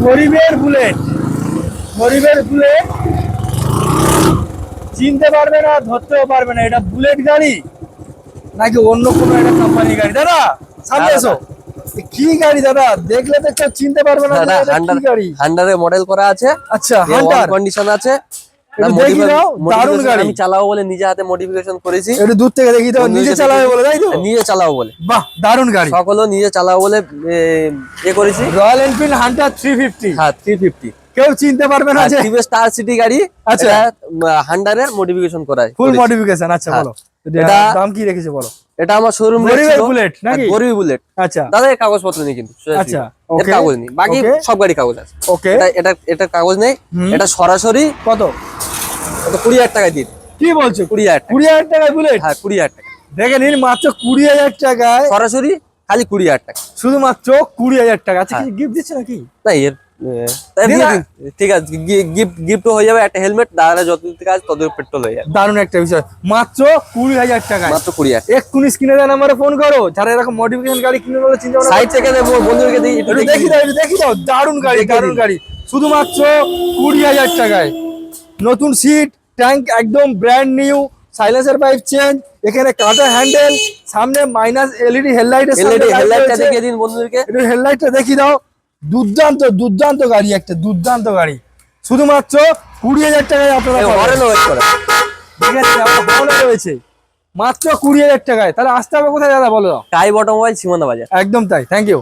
গরিবের বুলেট, গরিবের বুলেট চিনতে পারবে না, ধরতেও পারবে না এটা বুলেট গাড়ি নাকি অন্য কোনো একটা কোম্পানির গাড়ি। দাদা সামনে এসো, কি গাড়ি দাদা? দেখলে তো কেউ চিনতে পারবে না যে এটা কি গাড়ি। হান্ডারে মডেল করা আছে। আচ্ছা, হান্টার কন্ডিশন আছে। দেখি দাও, দারুণ গাড়ি। আমি চালাবো বলে নিজে হাতে মডিফিকেশন করেছি। একটু দূর থেকে দেখি দাও, নিজে চালাবে বলে, তাই তো? নিজে চালাবো বলে। বাহ, দারুণ গাড়ি। সকলও নিজে চালাবো বলে করেছি। Royal Enfield Hunter 350। হ্যাঁ 350, কেউ চিনতে পারবে না যে স্টার সিটি গাড়ি। আচ্ছা, হান্ডারের মডিফিকেশন করা, ফুল মডিফিকেশন। আচ্ছা বলো, এটা দাম কি রেখেছে বলো? এটা আমার শোরুম গরিবের বুলেট নাকি? গরিব বুলেট। আচ্ছা দাদা এর কাগজপত্র নেই কিন্তু। আচ্ছা, এর কাগজ নেই, বাকি সব গাড়ি কাগজ আছে। ওকে, এটা কাগজ নেই। এটা সরাসরি কত? এটা 20,000 টাকায় দিন। কি বলছো? 20,000 20,000 টাকায় বুলেট? হ্যাঁ 20,000 টাকা। দেখে নিন, মাত্র 20,000 টাকায় সরাসরি, খালি 20,000 টাকা, শুধুমাত্র 20,000 টাকা। আচ্ছা, কি গিফট দিচ্ছে নাকি? না এর ঠিক আছে, গিফট হয়ে যাবে একটা হেলমেট। দাদা যত দিতে কাজ তত পেট্রোল হয়ে যাবে। দারুণ একটা বিষয়, মাত্র 20,000 টাকা, মাত্র 20,000। এক্ষুনি স্ক্রিনে দেওয়া নাম্বারে ফোন করো যারা এরকম মডিফিকেশন গাড়ি কিনবে বলে চিন্তা ভাবনা। সাইড থেকে দেবো বন্ধুদেরকে দিই, একটু দেখি দাও, দেখি দাও, দারুণ গাড়ি, দারুণ গাড়ি, শুধুমাত্র 20,000 টাকায়। নতুন সিট, ট্যাঙ্ক একদম brand new, silencer pipe change, এখানে কাটা হ্যান্ডেল, সামনে মাইনাস এলইডি হেডলাইটের সাথে হেডলাইটটা দেখিয়ে দিন বন্ধুদেরকে। একটু হেডলাইটটা দেখিয়ে দাও। দুর্দান্ত দুর্দান্ত গাড়ি, একটা দুর্দান্ত গাড়ি, শুধুমাত্র 20,000 টাকায় আপনারা রয়েছে, মাত্র 20,000 টাকায়। তাহলে আসতে হবে কোথায় দাদা বলো? টাই অটোমোবাইল, সীমানা বাজার। একদম তাই, থ্যাংক ইউ।